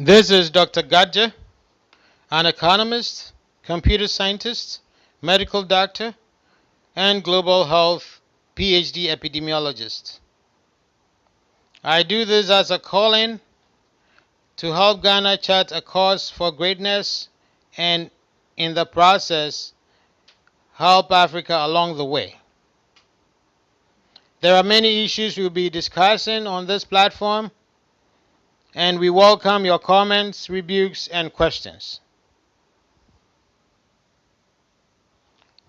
This is Dr. Gadja, an economist, computer scientist, medical doctor, and global health PhD epidemiologist. I do this as a call-in to help Ghana chart a course for greatness and, in the process, help Africa along the way. There are many issues we'll be discussing on this platform, and we welcome your comments, rebukes, and questions.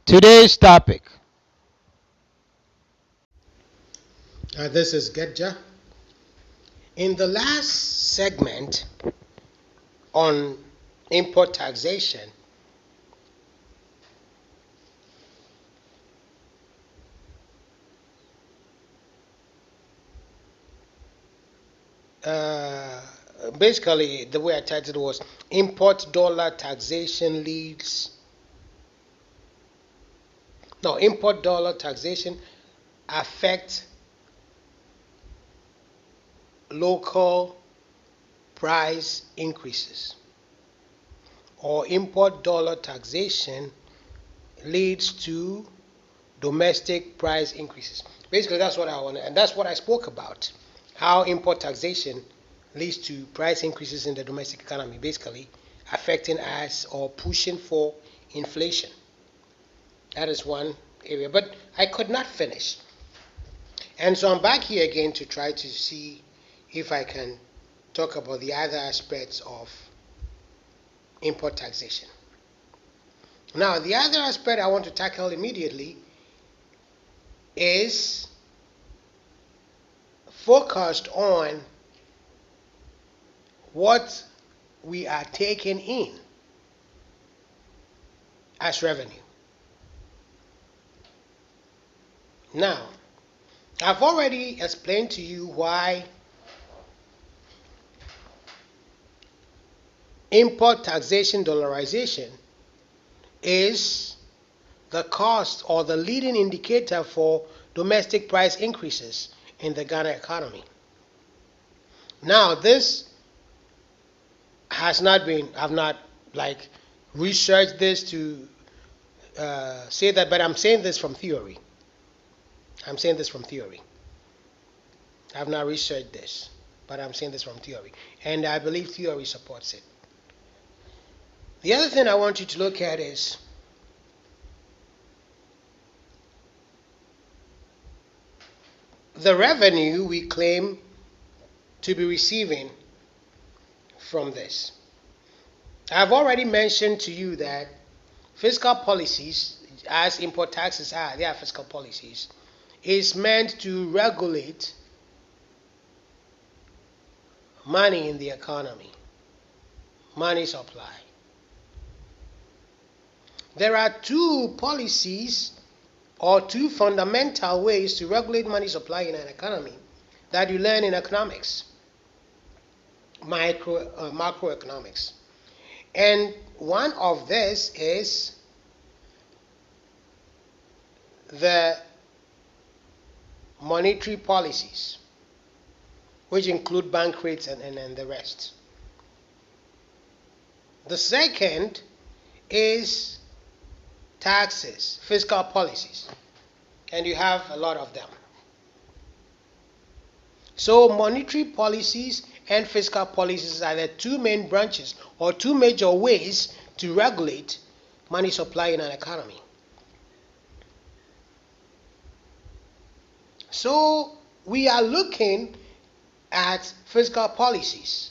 Today's topic. This is Gedja. In the last segment on import taxation, basically the way I titled it was import dollar taxation import dollar taxation affect local price increases, or import dollar taxation leads to domestic price increases. Basically, that's what I want, and that's what I spoke about. How import taxation leads to price increases in the domestic economy, basically affecting us or pushing for inflation. That is one area, but I could not finish. And so I'm back here again to try to see if I can talk about the other aspects of import taxation. Now, the other aspect I want to tackle immediately is focused on what we are taking in as revenue. Now, I've already explained to you why import taxation dollarization is the cost or the leading indicator for domestic price increases in the Ghana economy. Now, this has not been, I've not researched this to say that, but I'm saying this from theory. I've not researched this, but I'm saying this from theory. And I believe theory supports it. The other thing I want you to look at is the revenue we claim to be receiving from this. I've already mentioned to you that fiscal policies, as import taxes are, they are fiscal policies, is meant to regulate money in the economy, money supply. There are two policies or two fundamental ways to regulate money supply in an economy that you learn in economics, macroeconomics. And one of this is the monetary policies, which include bank rates and the rest. The second is taxes, fiscal policies, and you have a lot of them. So monetary policies and fiscal policies are the two main branches or two major ways to regulate money supply in an economy. So we are looking at fiscal policies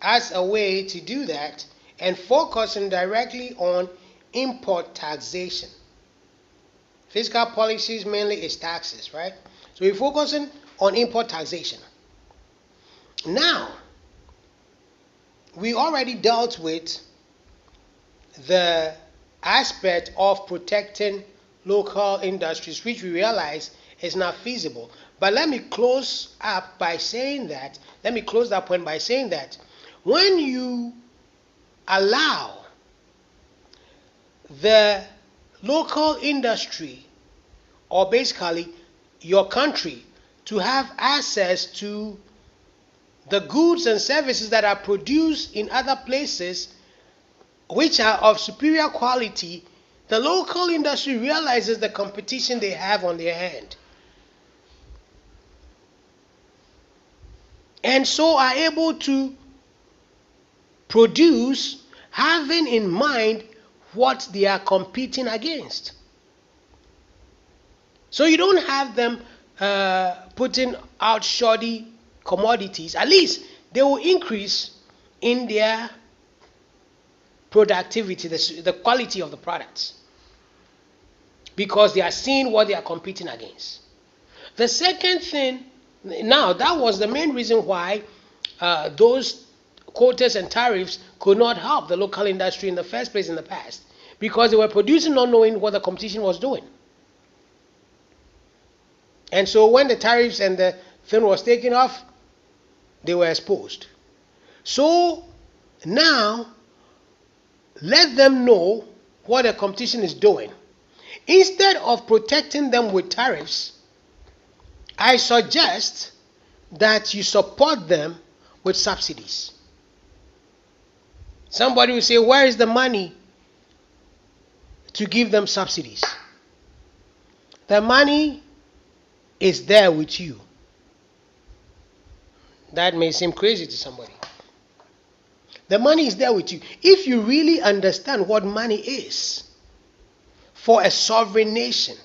as a way to do that and focusing directly on import taxation. Fiscal policies mainly is taxes, right? So we're focusing on import taxation. Now, we already dealt with the aspect of protecting local industries, which we realize is not feasible. But let me close that point by saying that when you allow the local industry, or basically your country, to have access to the goods and services that are produced in other places, which are of superior quality, the local industry realizes the competition they have on their hand, and so are able to produce, having in mind what they are competing against. So you don't have them putting out shoddy commodities. At least they will increase in their productivity, the quality of the products, because they are seeing what they are competing against. The second thing, now that was the main reason why those quotas and tariffs could not help the local industry in the first place in the past, because they were producing not knowing what the competition was doing. And so when the tariffs and the thing was taken off, they were exposed. So now let them know what the competition is doing. Instead of protecting them with tariffs, I suggest that you support them with subsidies. Somebody will say, where is the money to give them subsidies? The money is there with you. That may seem crazy to somebody. The money is there with you. If you really understand what money is for a sovereign nation,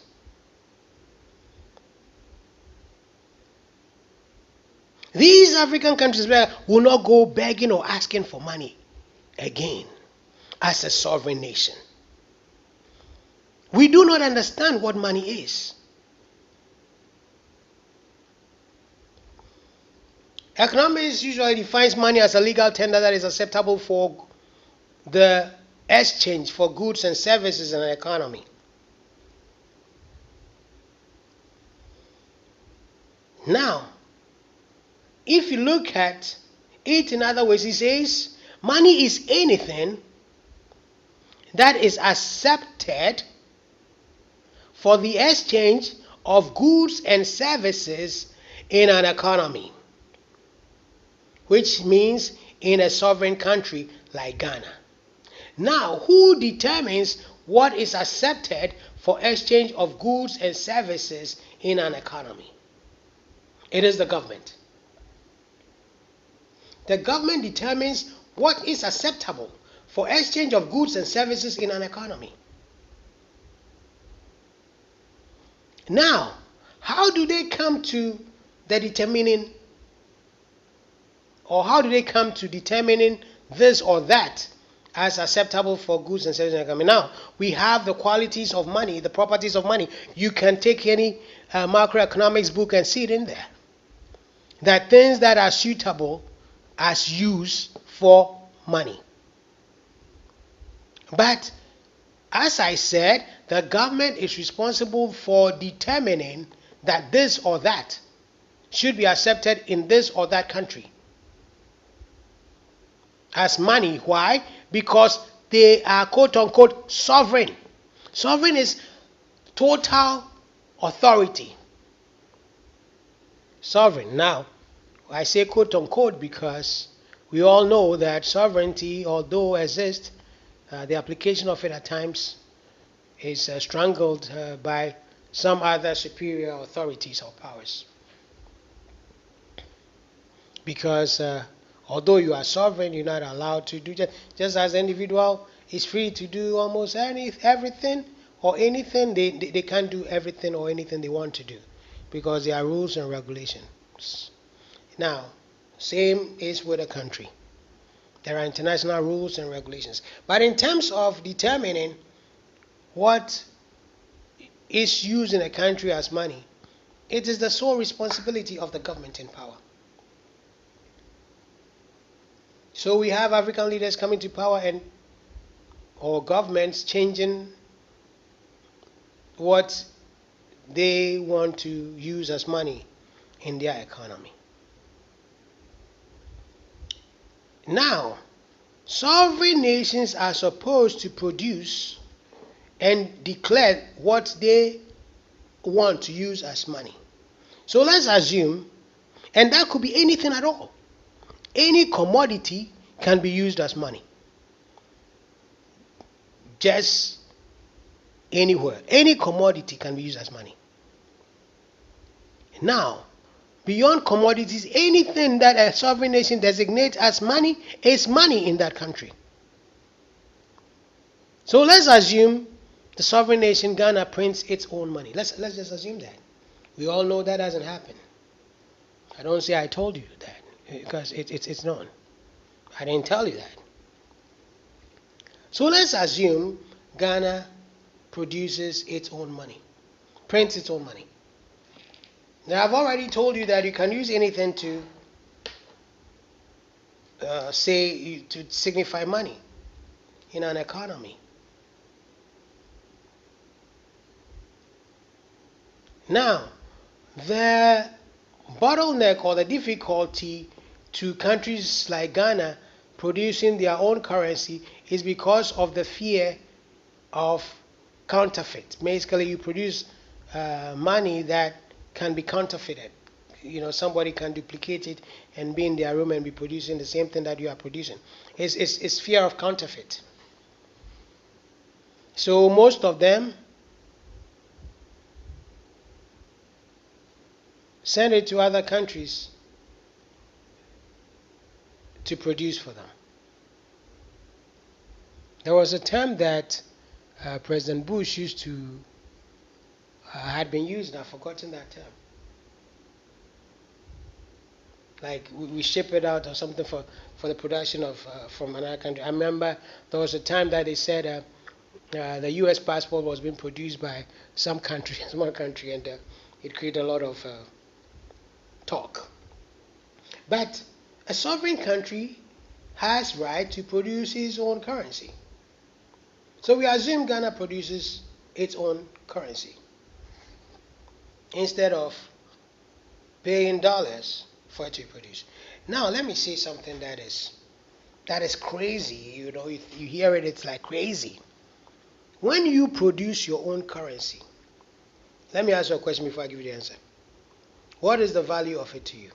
these African countries will not go begging or asking for money again as a sovereign nation. We do not understand what money is. Economics usually defines money as a legal tender that is acceptable for the exchange for goods and services in an economy. Now, if you look at it in other ways, he says money is anything that is accepted for the exchange of goods and services in an economy, which means in a sovereign country like Ghana. Now, who determines what is accepted for exchange of goods and services in an economy? It is the government. The government determines what is acceptable for exchange of goods and services in an economy. Now, how do they come to the determining, or how do they come to determining this or that as acceptable for goods and services in the economy? Now, we have the qualities of money, the properties of money. You can take any macroeconomics book and see it in there. That things that are suitable as use for money. But, as I said, the government is responsible for determining that this or that should be accepted in this or that country as money. Why? Because they are quote-unquote sovereign. Sovereign is total authority. Sovereign. Now, I say quote-unquote because we all know that sovereignty, although exists, the application of it at times is strangled by some other superior authorities or powers. Because although you are sovereign, you're not allowed to do just as an individual is free to do almost everything or anything. They can't do everything or anything they want to do because there are rules and regulations. Now, same is with a country. There are international rules and regulations. But in terms of determining what is used in a country as money, it is the sole responsibility of the government in power. So we have African leaders coming to power or governments changing what they want to use as money in their economy. Now, sovereign nations are supposed to produce and declare what they want to use as money. So let's assume, and that could be anything at all. any commodity can be used as money. Just anywhere. Any commodity can be used as money. Now, beyond commodities, anything that a sovereign nation designates as money is money in that country. So let's assume the sovereign nation Ghana prints its own money. Let's just assume that. We all know that doesn't happen. I don't say I told you that because it's known. I didn't tell you that. So let's assume Ghana produces its own money, prints its own money. Now I've already told you that you can use anything to to signify money in an economy. Now, the bottleneck or the difficulty to countries like Ghana producing their own currency is because of the fear of counterfeit. Basically, you produce money that can be counterfeited. Somebody can duplicate it and be in their room and be producing the same thing that you are producing. It's fear of counterfeit. So most of them send it to other countries to produce for them. There was a term that President Bush used to had been used. I've forgotten that term. Like we ship it out or something for the production of from another country. I remember there was a time that they said the U.S. passport was being produced by some country, small country, and it created a lot of talk. But a sovereign country has right to produce its own currency. So we assume Ghana produces its own currency instead of paying dollars for it to produce. Now let me say something that is crazy. You hear it, it's like crazy. When you produce your own currency, let me ask you a question before I give you the answer. What is the value of it to you?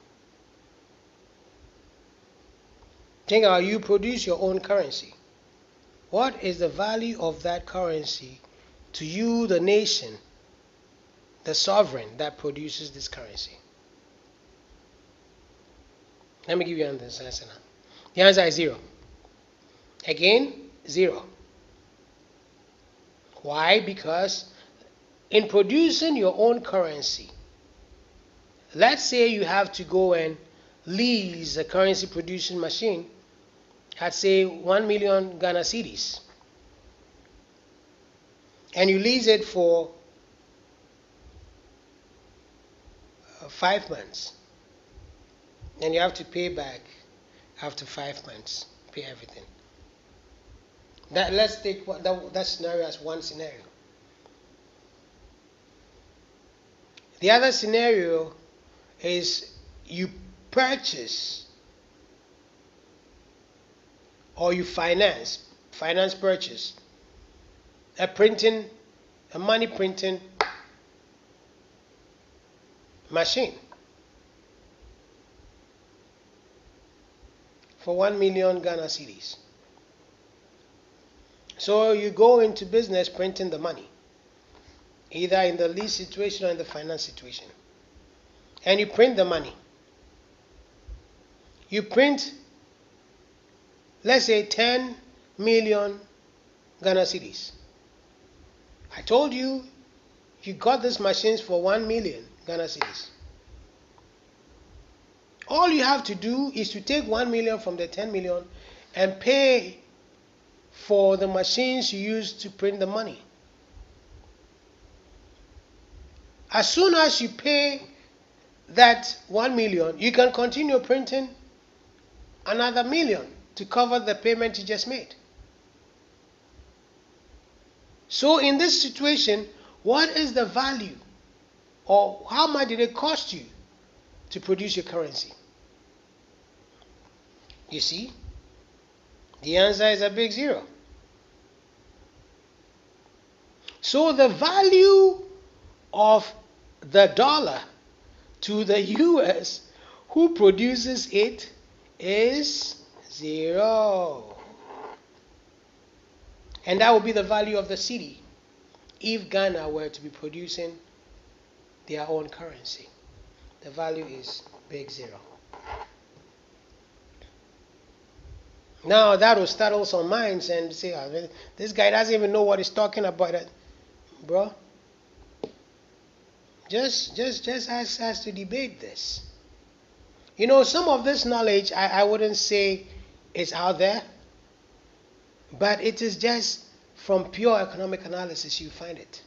Think about you produce your own currency. What is the value of that currency to you, the nation, the sovereign that produces this currency? Let me give you an answer now. The answer is zero. Again, zero. Why? Because in producing your own currency, let's say you have to go and lease a currency producing machine at say 1 million Ghana cedis, and you lease it for 5 months, and you have to pay back after 5 months, pay everything. Let's take that scenario as one scenario. The other scenario is you purchase or you finance purchase a money printing machine for 1 million Ghana cedis. So you go into business printing the money, either in the lease situation or in the finance situation. And you print the money. You print, let's say, 10 million Ghana cedis. I told you, you got these machines for 1 million Ghana cedis. All you have to do is to take 1 million from the 10 million and pay for the machines you use to print the money. As soon as you pay that 1 million, you can continue printing another million to cover the payment you just made. So in this situation, what is the value, or how much did it cost you to produce your currency? You see, the answer is a big zero. So the value of the dollar to the US who produces it is 0. And that would be the value of the cedi if Ghana were to be producing their own currency. The value is big 0. Now that will startle some minds and say, "Oh, this guy doesn't even know what he's talking about." Bro, just ask us to debate this. You know, some of this knowledge I wouldn't say is out there, but it is just from pure economic analysis you find it.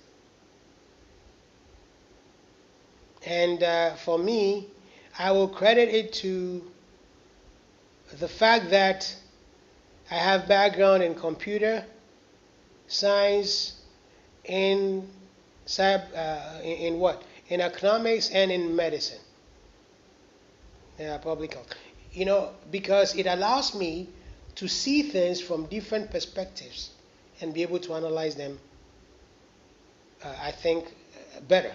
And for me, I will credit it to the fact that I have background in computer science, in in what? In economics and in medicine. Public health. You know, because it allows me to see things from different perspectives and be able to analyze them, I think, better.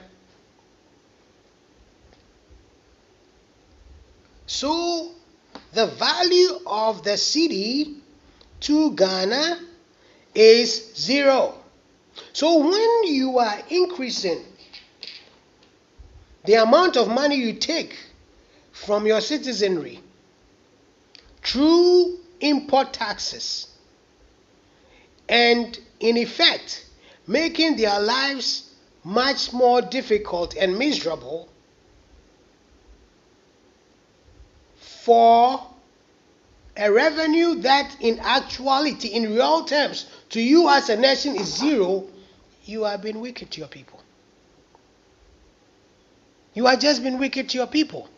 So, the value of the cedi to Ghana is 0. So when you are increasing the amount of money you take from your citizenry through import taxes and in effect making their lives much more difficult and miserable for a revenue that in actuality, in real terms, to you as a nation is 0, you are being wicked to your people. You are just being wicked to your people.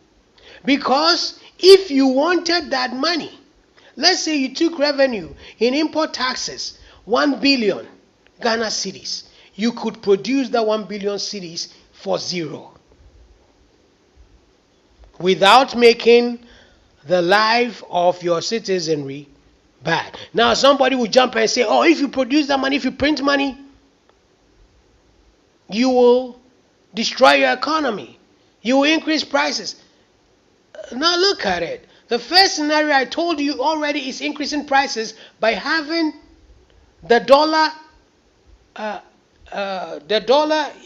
Because if you wanted that money, let's say you took revenue in import taxes, 1 billion Ghana cedis, you could produce that 1 billion cedis for 0. Without making the life of your citizenry bad. Now somebody will jump and say, oh, if you produce that money, if you print money, you will destroy your economy. You will increase prices. Now look at it. The first scenario I told you already is increasing prices by having the dollar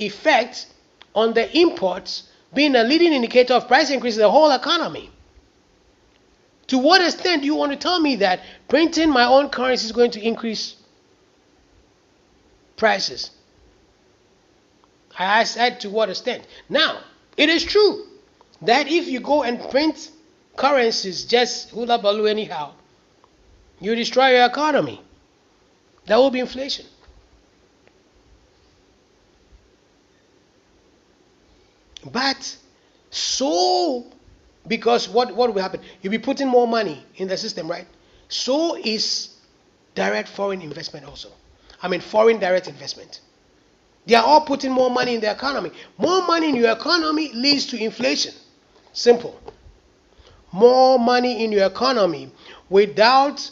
effect on the imports being a leading indicator of price increase in the whole economy. To what extent do you want to tell me that printing my own currency is going to increase prices? I said to what extent. Now, it is true that if you go and print currencies just hula baloo anyhow, you destroy your economy. There will be inflation. But so, because what will happen? You'll be putting more money in the system, right? So is direct foreign investment also. I mean foreign direct investment. They are all putting more money in the economy. More money in your economy leads to inflation. Simple. More money in your economy without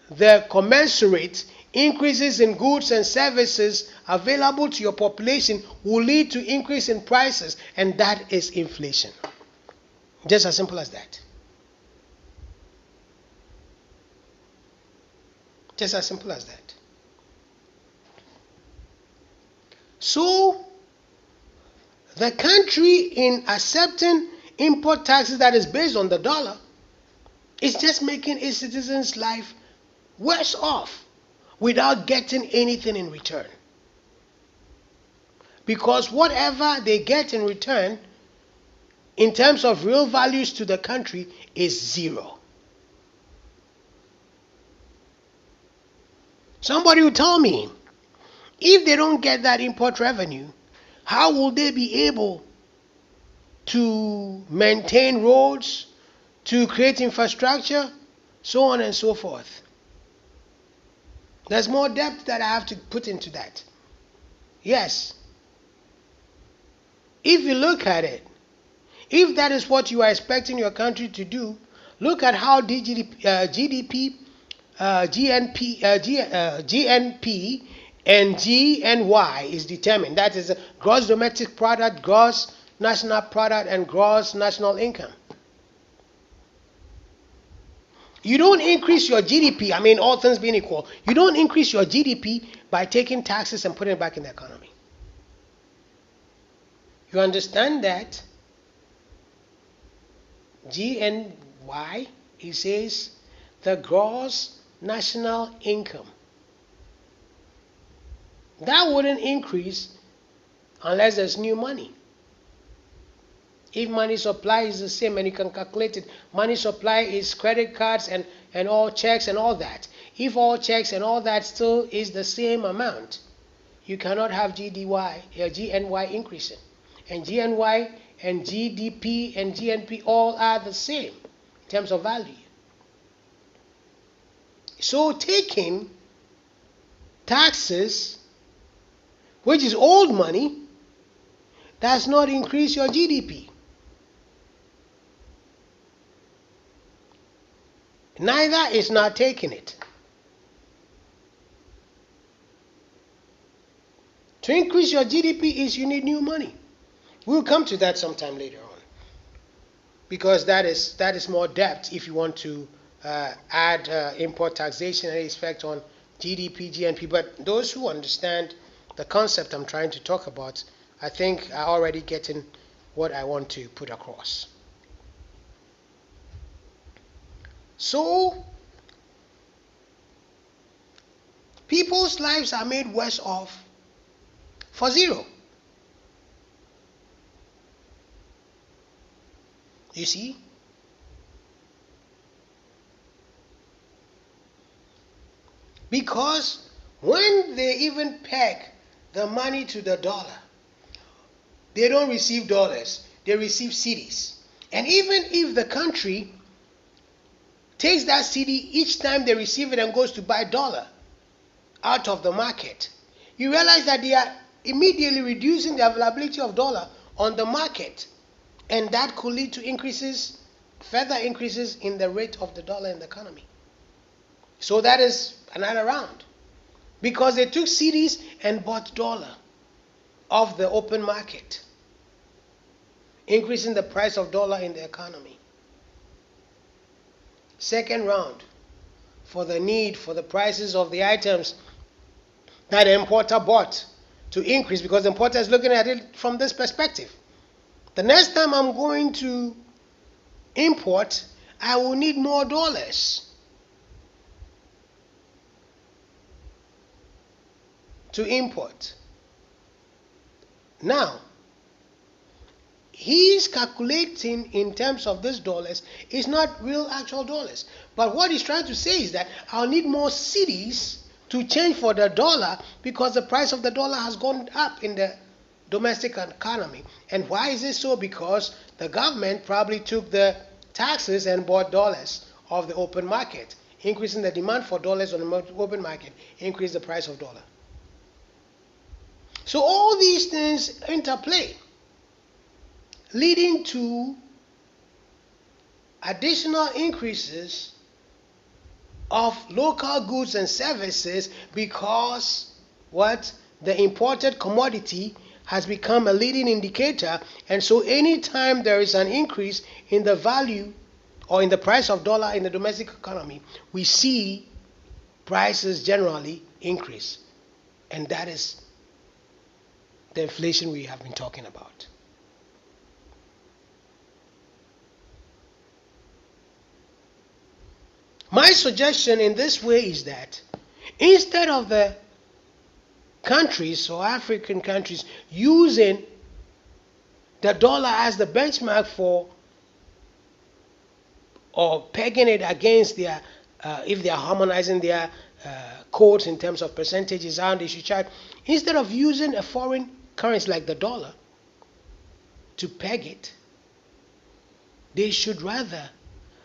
the commensurate increases in goods and services available to your population will lead to increase in prices, and that is inflation. Just as simple as that. Just as simple as that. So, the country in accepting import taxes that is based on the dollar is just making its citizens' life worse off without getting anything in return. Because whatever they get in return, in terms of real values to the country, is 0. Somebody will tell me, if they don't get that import revenue, how will they be able to maintain roads, to create infrastructure, so on and so forth? There's more depth that I have to put into that. Yes. If you look at it, if that is what you are expecting your country to do, look at how GNP and GNY is determined. That is gross domestic product, gross national product, and gross national income. You don't increase your GDP, I mean, all things being equal, you don't increase your GDP by taking taxes and putting it back in the economy. You understand that GNY, it says the gross national income. That wouldn't increase unless there's new money. If money supply is the same and you can calculate it, money supply is credit cards and all checks and all that. If all checks and all that still is the same amount, you cannot have GNY increasing. And GNY and GDP and GNP all are the same in terms of value. So taking taxes, which is old money, does not increase your GDP. Neither is not taking it. To increase your GDP is you need new money. We'll come to that sometime later on, because that is more depth if you want to add import taxation and its effect on GDP, GNP. But those who understand the concept I'm trying to talk about, I think are already getting what I want to put across. So, people's lives are made worse off for zero. You see? Because when they even peg the money to the dollar, they don't receive dollars, they receive cedis. And even if the country takes that cedi each time they receive it and goes to buy dollar out of the market, you realize that they are immediately reducing the availability of dollar on the market, and that could lead to further increases in the rate of the dollar in the economy. So that is another round, because they took cedis and bought dollar off the open market, increasing the price of dollar in the economy. Second round, for the need for the prices of the items that the importer bought to increase, because the importer is looking at it from this perspective. The next time I'm going to import, I will need more dollars to import. Now, he's calculating in terms of this dollars is not real actual dollars. But what he's trying to say is that I'll need more cedis to change for the dollar, because the price of the dollar has gone up in the domestic economy. And why is this so? Because the government probably took the taxes and bought dollars off the open market, increasing the demand for dollars on the open market, increase the price of dollar. So all these things interplay, leading to additional increases of local goods and services, because the imported commodity has become a leading indicator. And so anytime there is an increase in the value or in the price of dollar in the domestic economy, we see prices generally increase. And that is the inflation we have been talking about. My suggestion in this way is that instead of the countries or African countries using the dollar as the benchmark for, or pegging it against their, if they are harmonizing their codes in terms of percentages, how they should charge, instead of using a foreign currency like the dollar to peg it, they should rather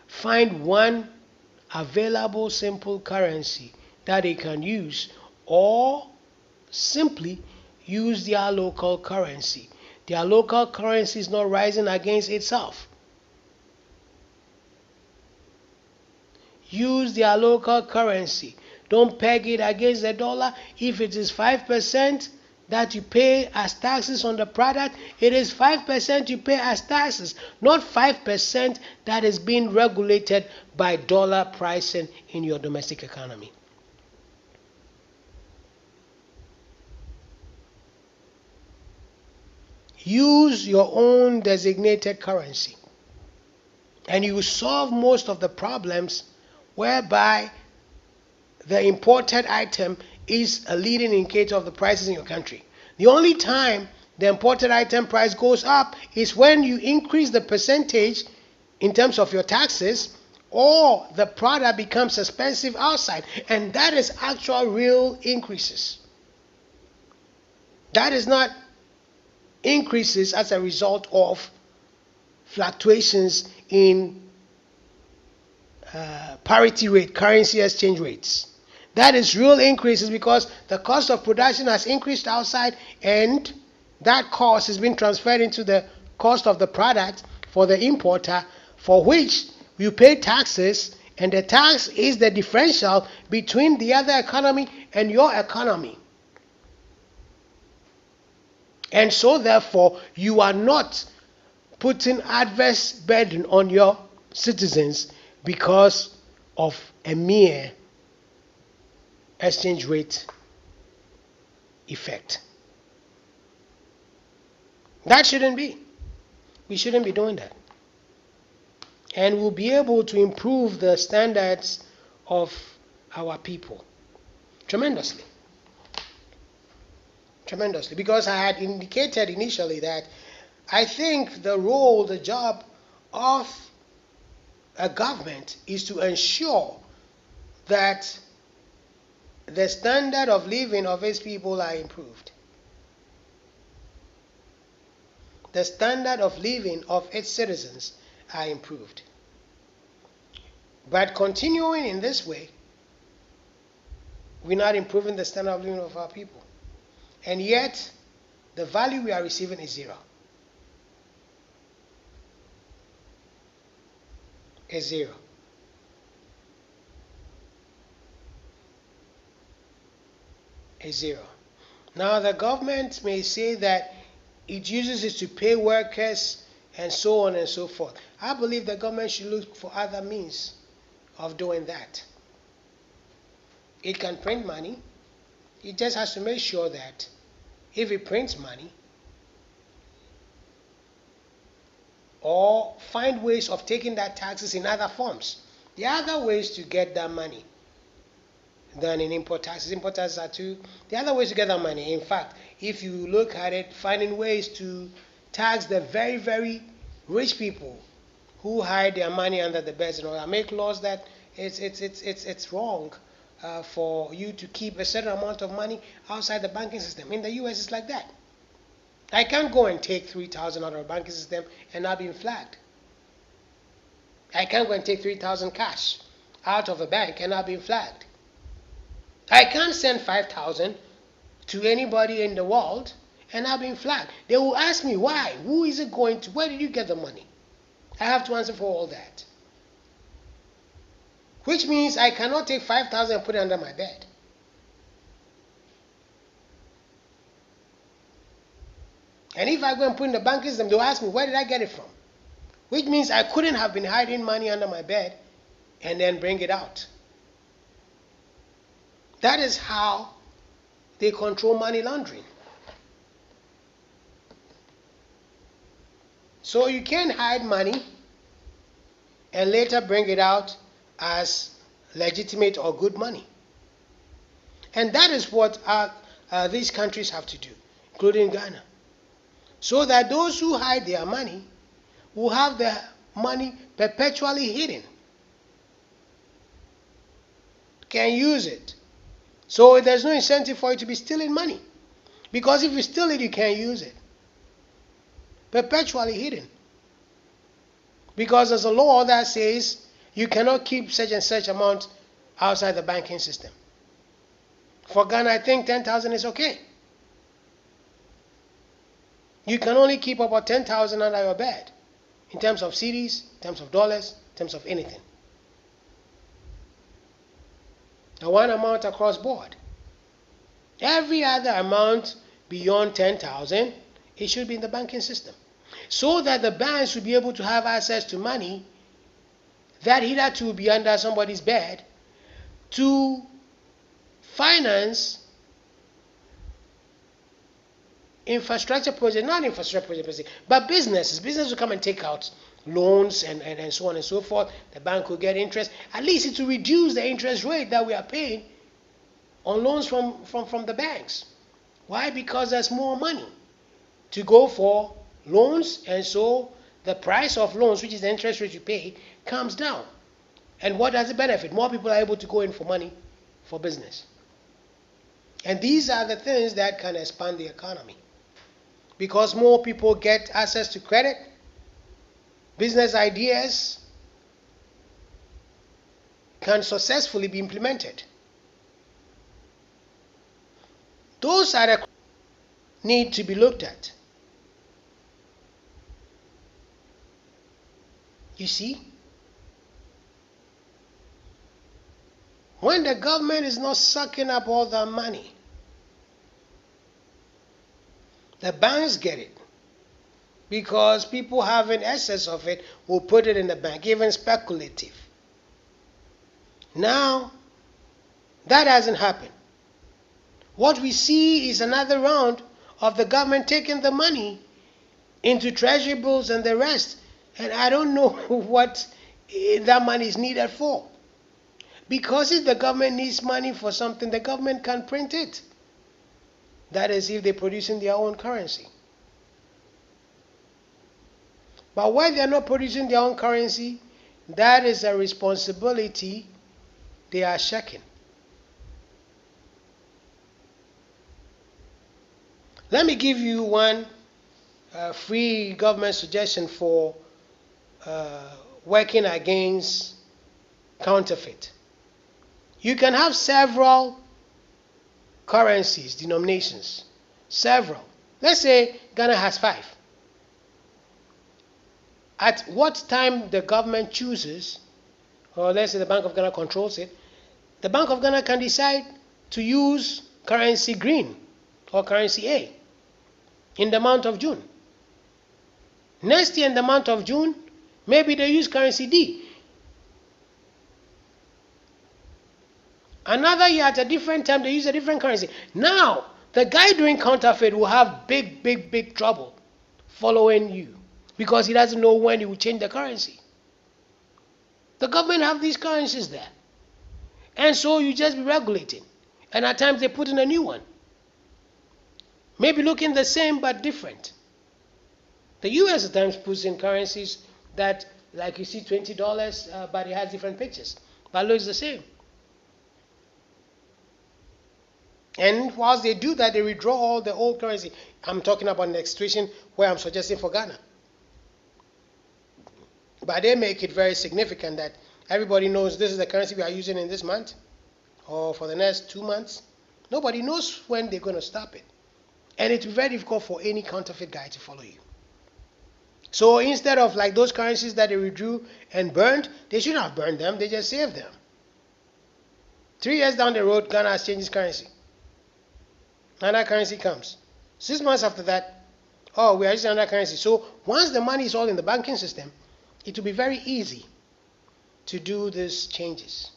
find one available simple currency that they can use, or simply use their local currency. Their local currency is not rising against itself. Use their local currency. Don't peg it against the dollar. If it is 5%, that you pay as taxes on the product, it is 5% you pay as taxes, not 5% that is being regulated by dollar pricing in your domestic economy. Use your own designated currency, and you will solve most of the problems whereby the imported item is a leading indicator of the prices in your country. The only time the imported item price goes up is when you increase the percentage in terms of your taxes, or the product becomes expensive outside, and that is actual real increases. That is not increases as a result of fluctuations in parity rate, currency exchange rates. That is real increases because the cost of production has increased outside, and that cost is being transferred into the cost of the product for the importer, for which you pay taxes, and the tax is the differential between the other economy and your economy. And so therefore you are not putting adverse burden on your citizens because of a mere exchange rate effect. That shouldn't be. We shouldn't be doing that. And we'll be able to improve the standards of our people tremendously. Tremendously. Because I had indicated initially that I think the job of a government is to ensure that the standard of living of its people are improved. The standard of living of its citizens are improved. But continuing in this way, we're not improving the standard of living of our people. And yet, the value we are receiving is zero. Is zero. Is zero. Now, the government may say that it uses it to pay workers and so on and so forth. I believe the government should look for other means of doing that. It can print money. It just has to make sure that if it prints money, or find ways of taking that taxes in other forms. There are other ways to get that money than in import taxes. Import taxes are too. There are other ways to get that money. In fact, if you look at it, finding ways to tax the very, very rich people who hide their money under the beds and all that, make laws that it's wrong for you to keep a certain amount of money outside the banking system. In the US, it's like that. I can't go and take $3,000 out of a banking system and not being flagged. I can't go and take $3,000 cash out of a bank and not being flagged. I can't send $5,000 to anybody in the world and not being flagged. They will ask me why. Who is it going to? Where did you get the money? I have to answer for all that. Which means I cannot take $5,000 and put it under my bed. And if I go and put in the banking system, they'll ask me, where did I get it from? Which means I couldn't have been hiding money under my bed and then bring it out. That is how they control money laundering. So you can't hide money and later bring it out as legitimate or good money. And that is what these countries have to do, including Ghana. So that those who hide their money will have their money perpetually hidden. Can use it. So there's no incentive for you to be stealing money. Because if you steal it, you can't use it. Perpetually hidden. Because there's a law that says you cannot keep such and such amount outside the banking system. For Ghana, I think 10,000 is okay. You can only keep about 10,000 under your bed in terms of cedis, in terms of dollars, in terms of anything. Now, one amount across board. Every other amount beyond 10,000, it should be in the banking system. So that the banks should be able to have access to money that hitherto will be under somebody's bed to finance infrastructure projects, not infrastructure projects, but businesses. Business will come and take out loans and so on and so forth. The bank will get interest. At least it will reduce the interest rate that we are paying on loans from the banks. Why? Because there's more money to go for loans, and so the price of loans, which is the interest rate you pay, comes down. And what does it benefit? More people are able to go in for money for business. And these are the things that can expand the economy. Because more people get access to credit, business ideas can successfully be implemented. Those are the need to be looked at. You see, when the government is not sucking up all the money, the banks get it, because people having excess of it will put it in the bank, even speculative. Now, that hasn't happened. What we see is another round of the government taking the money into treasury bills and the rest, and I don't know what that money is needed for. Because if the government needs money for something, the government can print it. That is, if they're producing their own currency. But when they're not producing their own currency, that is a responsibility they are checking. Let me give you one free government suggestion for working against counterfeit. You can have several currencies, denominations, several. Let's say Ghana has 5. At what time the government chooses, or let's say the Bank of Ghana controls it, the Bank of Ghana can decide to use currency green or currency A in the month of June. Next year in the month of June, maybe they use currency D. Another year at a different time, they use a different currency. Now, the guy doing counterfeit will have big trouble following you, because he doesn't know when he will change the currency. The government have these currencies there. And so you just be regulating. And at times they put in a new one. Maybe looking the same but different. The US at times puts in currencies that, like you see $20, but it has different pictures, but looks the same. And whilst they do that, they withdraw all the old currency. I'm talking about an situation where I'm suggesting for Ghana. But they make it very significant that everybody knows this is the currency we are using in this month or for the next 2 months. Nobody knows when they're going to stop it. And it's very difficult for any counterfeit guy to follow you. So instead of like those currencies that they withdrew and burned, they shouldn't have burned them, they just saved them. 3 years down the road, Ghana has changed its currency. Another currency comes. 6 months after that, oh, we are using another currency. So once the money is all in the banking system, it will be very easy to do these changes,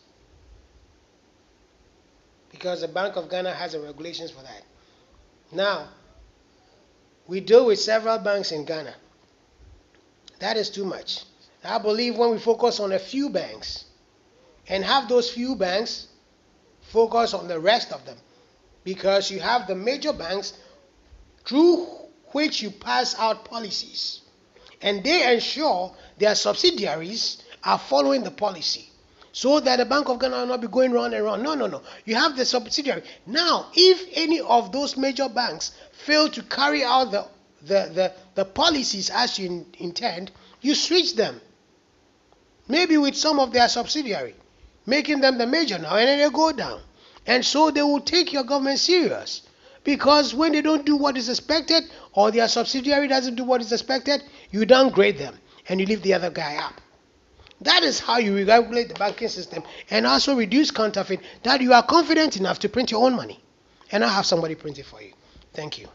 because the Bank of Ghana has the regulations for that. Now, we deal with several banks in Ghana. That is too much. I believe when we focus on a few banks and have those few banks focus on the rest of them, because you have the major banks through which you pass out policies, and they ensure their subsidiaries are following the policy, so that the Bank of Ghana will not be going round and round. No. You have the subsidiary. Now, if any of those major banks fail to carry out the policies as you intend, you switch them. Maybe with some of their subsidiary, making them the major now, and then they go down. And so they will take your government serious. Because when they don't do what is expected, or their subsidiary doesn't do what is expected, you downgrade them and you leave the other guy up. That is how you regulate the banking system and also reduce counterfeit, that you are confident enough to print your own money and not have somebody print it for you. Thank you.